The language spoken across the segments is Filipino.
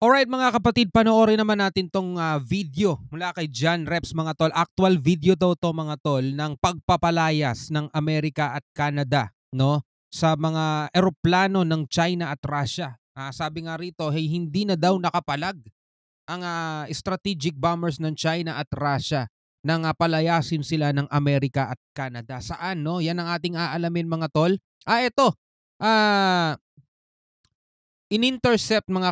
Alright mga kapatid, panoorin naman natin tong video mula kay John Reps mga tol. Actual video daw to mga tol ng pagpapalayas ng Amerika at Canada, no, sa mga eroplano ng China at Russia. Sabi nga rito, hey, hindi na daw nakapalag ang strategic bombers ng China at Russia nang palayasin sila ng Amerika at Canada. Saan, no? Yan ang ating aalamin mga tol. Ito. In-intercept mga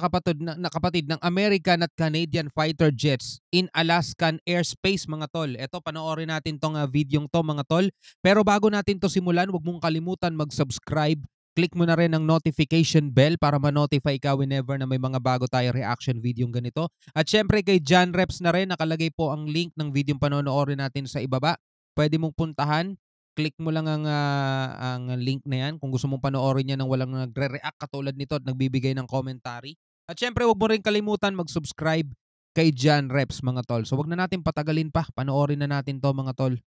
kapatid ng American at Canadian fighter jets in Alaskan airspace mga tol. Ito, panoorin natin tong videong to mga tol. Pero bago natin to simulan, huwag mong kalimutan mag-subscribe. Click mo na rin ang notification bell para ma-notify ka whenever na may mga bago tayo reaction video ganito. At syempre kay John Reps na rin, nakalagay po ang link ng videong panonoorin natin sa ibaba. Pwede mong puntahan. Click mo lang ang link na yan kung gusto mong panoorin yan nang walang nagre-react katulad nito at nagbibigay ng commentary. At syempre, huwag mo rin kalimutan mag-subscribe kay John Reps mga tol. So, huwag na natin patagalin pa. Panoorin na natin to mga tol.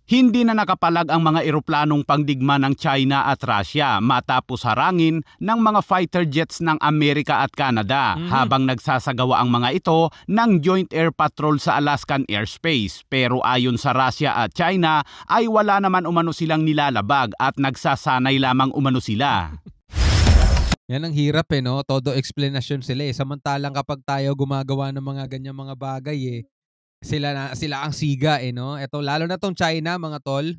Hindi na nakapalag ang mga eroplanong pangdigma ng China at Russia matapos harangin ng mga fighter jets ng Amerika at Canada habang nagsasagawa ang mga ito ng Joint Air Patrol sa Alaskan airspace. Pero ayon sa Russia at China ay wala naman umano silang nilalabag at nagsasanay lamang umano sila. Yan ang hirap no? Todo explanation sila Samantalang kapag tayo gumagawa ng mga ganyang mga bagay sila ang siga no. Ito lalo na tong China mga tol.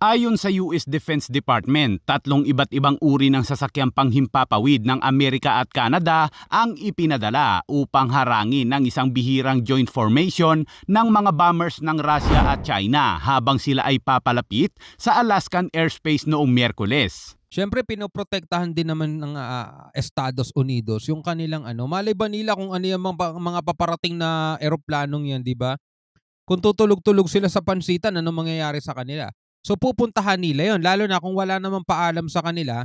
Ayon sa US Defense Department, 3 iba't ibang uri ng sasakyang panghimpapawid ng Amerika at Canada ang ipinadala upang harangin ng isang bihirang joint formation ng mga bombers ng Russia at China habang sila ay papalapit sa Alaskan airspace noong Miyerkules. Siyempre pinoprotektahan din naman ng Estados Unidos yung kanilang malay ba nila kung ano yung mga paparating na eroplanong yan, di ba? Kung tutulog-tulog sila sa pansitan, ano mangyayari sa kanila? So pupuntahan nila yon, lalo na kung wala namang paalam sa kanila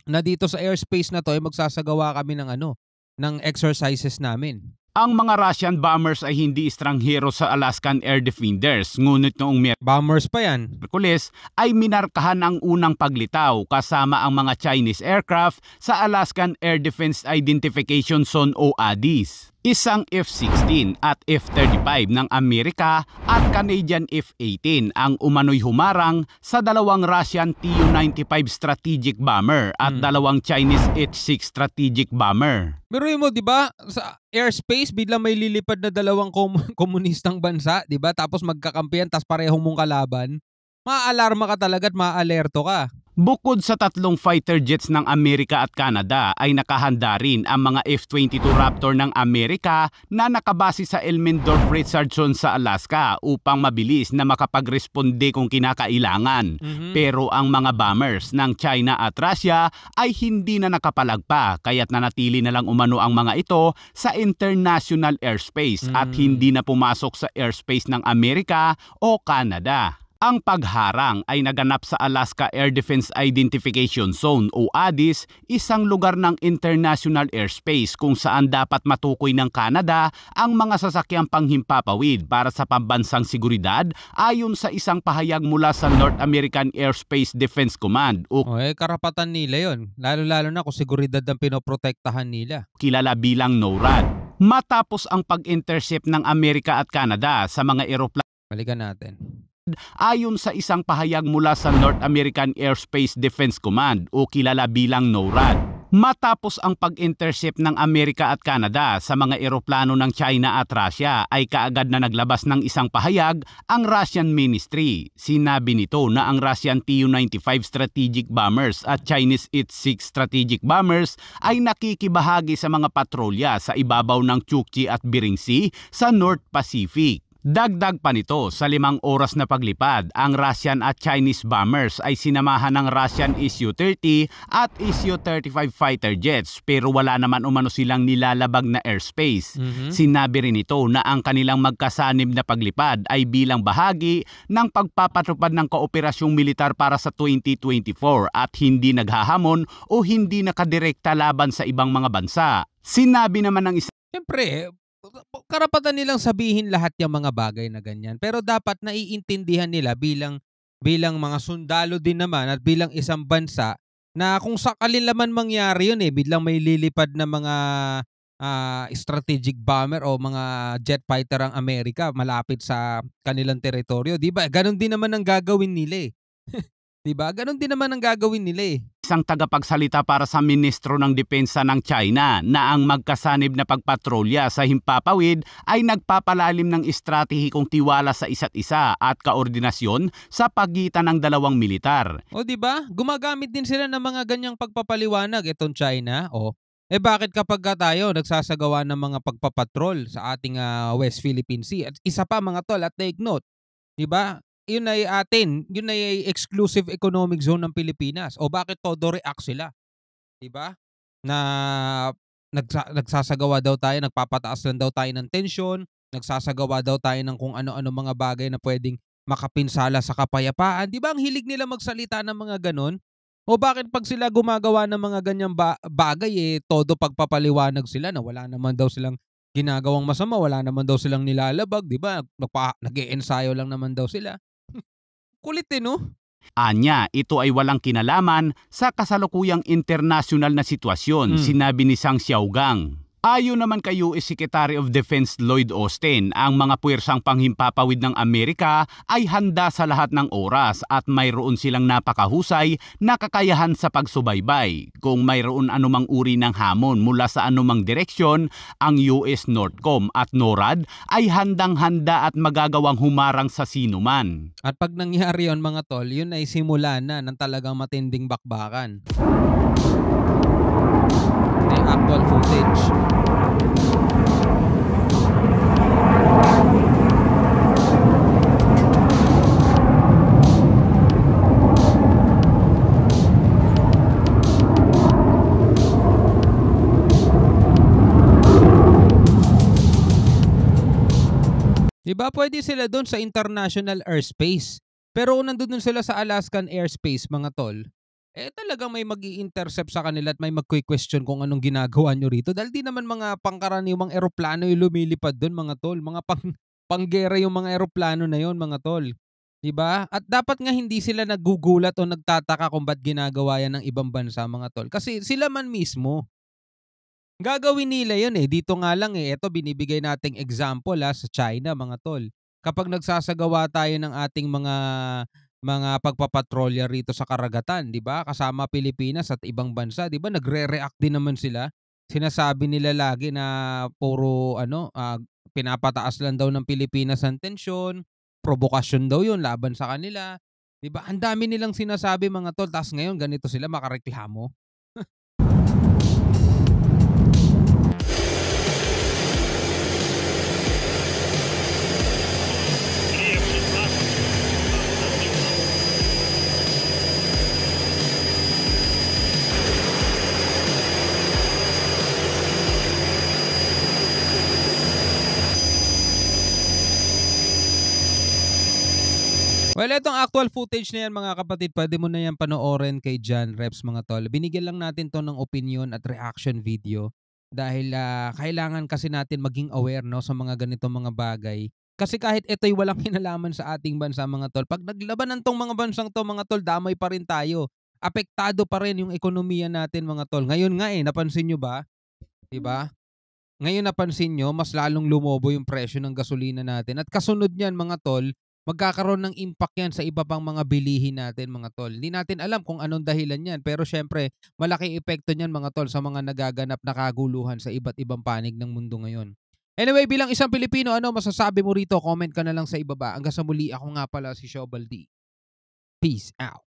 na dito sa airspace na to ay magsasagawa kami ng exercises namin. Ang mga Russian bombers ay hindi estranghero sa Alaskan Air Defenders, ngunit noong bombers pa yan. Miyerkules ay minarkahan ang unang paglitaw kasama ang mga Chinese aircraft sa Alaskan Air Defense Identification Zone o ADIZ. Isang F-16 at F-35 ng Amerika at Canadian F-18 ang umano'y humarang sa 2 Russian Tu-95 strategic bomber at 2 Chinese H-6 strategic bomber. Biruin mo, di ba? Sa airspace, biglang may lilipad na 2 komunistang bansa, di ba? Tapos magkakampihan, tapos parehong mong kalaban. Maaalarma ka talaga at maaalerto ka. Bukod sa 3 fighter jets ng Amerika at Canada ay nakahanda rin ang mga F-22 Raptor ng Amerika na nakabase sa Elmendorf Richardson sa Alaska upang mabilis na makapagresponde kung kinakailangan. Pero ang mga bombers ng China at Russia ay hindi na nakapalagpa kaya't nanatili na lang umano ang mga ito sa international airspace at hindi na pumasok sa airspace ng Amerika o Canada. Ang pagharang ay naganap sa Alaska Air Defense Identification Zone o ADIZ, isang lugar ng international airspace kung saan dapat matukoy ng Canada ang mga sasakyang panghimpapawid para sa pambansang seguridad ayon sa isang pahayag mula sa North American Airspace Defense Command o karapatan nila yon, lalo-lalo na kung seguridad ang pinoprotektahan nila. Kilala bilang NORAD. Matapos ang pag-intercept ng Amerika at Canada sa mga eroplano, balikan natin. Ayon sa isang pahayag mula sa North American Airspace Defense Command o kilala bilang NORAD. Matapos ang pag-intercept ng Amerika at Canada sa mga eroplano ng China at Russia ay kaagad na naglabas ng isang pahayag ang Russian Ministry. Sinabi nito na ang Russian Tu-95 strategic bombers at Chinese H-6 strategic bombers ay nakikibahagi sa mga patrolya sa ibabaw ng Chukchi at Bering Sea sa North Pacific. Dagdag pa nito, sa 5 oras na paglipad, ang Russian at Chinese bombers ay sinamahan ng Russian Su-30 at Su-35 fighter jets pero wala naman umano silang nilalabag na airspace. Sinabi rin ito na ang kanilang magkasanib na paglipad ay bilang bahagi ng pagpapatupad ng kooperasyong militar para sa 2024 at hindi naghahamon o hindi nakadirekta laban sa ibang mga bansa. Sinabi naman ng Siyempre, karapatan nilang sabihin lahat yung mga bagay na ganyan. Pero dapat naiintindihan nila bilang mga sundalo din naman at bilang isang bansa na kung sakali naman mangyari yun, biglang may lilipad na mga strategic bomber o mga jet fighter ang Amerika malapit sa kanilang teritoryo, 'di ba? Gano'n din naman ang gagawin nila, 'Di ba? Gano'n din naman ang gagawin nila, Isang tagapagsalita para sa Ministro ng Depensa ng China na ang magkasanib na pagpatrolya sa himpapawid ay nagpapalalim ng estratehikong tiwala sa isa't isa at koordinasyon sa pagitan ng dalawang militar. O 'di ba? Gumagamit din sila ng mga ganyang pagpapaliwanag itong China. Bakit kapagka tayo nagsasagawa ng mga pagpapatrol sa ating West Philippine Sea at isa pa mga tol at take note, 'di ba? Yun ay exclusive economic zone ng Pilipinas. O bakit todo react sila, 'di ba? Na nagsasagawa daw tayo, nagpapataas lang daw tayo ng tensyon, nagsasagawa daw tayo ng kung ano-ano mga bagay na pwedeng makapinsala sa kapayapaan. 'Di ba ang hilig nila magsalita ng mga gano'n? O bakit 'pag sila gumagawa ng mga ganyang bagay, todo pagpapaliwanag sila na wala naman daw silang ginagawang masama, wala naman daw silang nilalabag, 'di ba? Nag-e-ensayo lang naman daw sila. Kulit, 'no? Anya, ito ay walang kinalaman sa kasalukuyang internasyonal na sitwasyon, sinabi ni Sang Xiaogang. Ayon naman kay US Secretary of Defense Lloyd Austin, ang mga puwersang panghimpapawid ng Amerika ay handa sa lahat ng oras at mayroon silang napakahusay na kakayahan sa pagsubaybay. Kung mayroon anumang uri ng hamon mula sa anumang direksyon, ang US Northcom at NORAD ay handang-handa at magagawang humarang sa sinuman. At 'pag nangyari 'yon mga tol, yun ay simula na ng talagang matinding bakbakan. Ito yung actual footage. 'Di ba puwede sila do'n sa international airspace. Pero kung nando'n sila sa Alaskan airspace mga tol, talagang may mag-i-intercept sa kanila at may magke-question kung anong ginagawa niyo rito dahil di naman mga pangkaraniwang eroplano yung lumilipad do'n mga tol, mga panggera yung mga eroplano na yon mga tol, 'di ba? At dapat nga hindi sila nagugulat o nagtataka kung ba't ginagawa yan ng ibang bansa mga tol, kasi sila man mismo gagawin nila 'yun, Dito nga lang, eto binibigay nating example, sa China mga tol. Kapag nagsasagawa tayo ng ating mga pagpapatrolya rito sa karagatan, 'di ba? Kasama Pilipinas at ibang bansa, 'di ba? Nagre-react din naman sila. Sinasabi nila lagi na puro pinapataas lang daw ng Pilipinas ang tensyon, provokasyon daw 'yun laban sa kanila, 'di ba? Ang dami nilang sinasabi mga tol, ta's ngayon ganito sila makareklamo. Well, itong actual footage na yan mga kapatid, pwede mo na yan panoorin kay John Reps mga tol. Binigyan lang natin to ng opinion at reaction video dahil kailangan kasi natin maging aware no sa mga ganitong mga bagay. Kasi kahit ito'y walang kinalaman sa ating bansa mga tol, pag naglabanan tong mga bansang to mga tol, damay pa rin tayo. Apektado pa rin yung ekonomiya natin mga tol. Ngayon nga napansin nyo ba? 'Di ba? Ngayon napansin nyo, mas lalong lumobo yung presyo ng gasolina natin. At kasunod niyan mga tol, magkakaroon ng impact yan sa iba pang mga bilihin natin mga tol. Hindi natin alam kung anong dahilan yan. Pero syempre, malaking epekto niyan mga tol sa mga nagaganap na kaguluhan sa iba't ibang panig ng mundo ngayon. Anyway, bilang isang Pilipino, ano masasabi mo rito? Comment ka na lang sa ibaba. Hanggang sa muli, ako nga pala si Shobal D. Peace out.